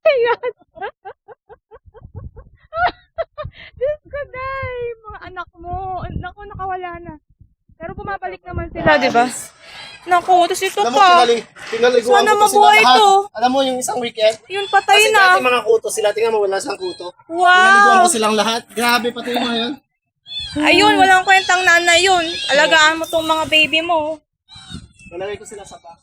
Ayan. Diyos ko, day. Mga anak mo. Naku, nakawala na. Pero bumabalik naman sila, di ba? Naku, tapos ito Alam mo, pa. pinaliguan Sana ko to sila mabuhay lahat. to. Alam mo, yung isang weekend, Yun, patay kasi na. dati mga kuto sila. Tingnan mo, wala silang kuto. Pinaliguan Wow. ko silang lahat. Grabe, pati yung mga yun. Ayun, walang kwentang nanay yun. Alagaan mo tong mga baby mo. Nalagay ko sila sa box.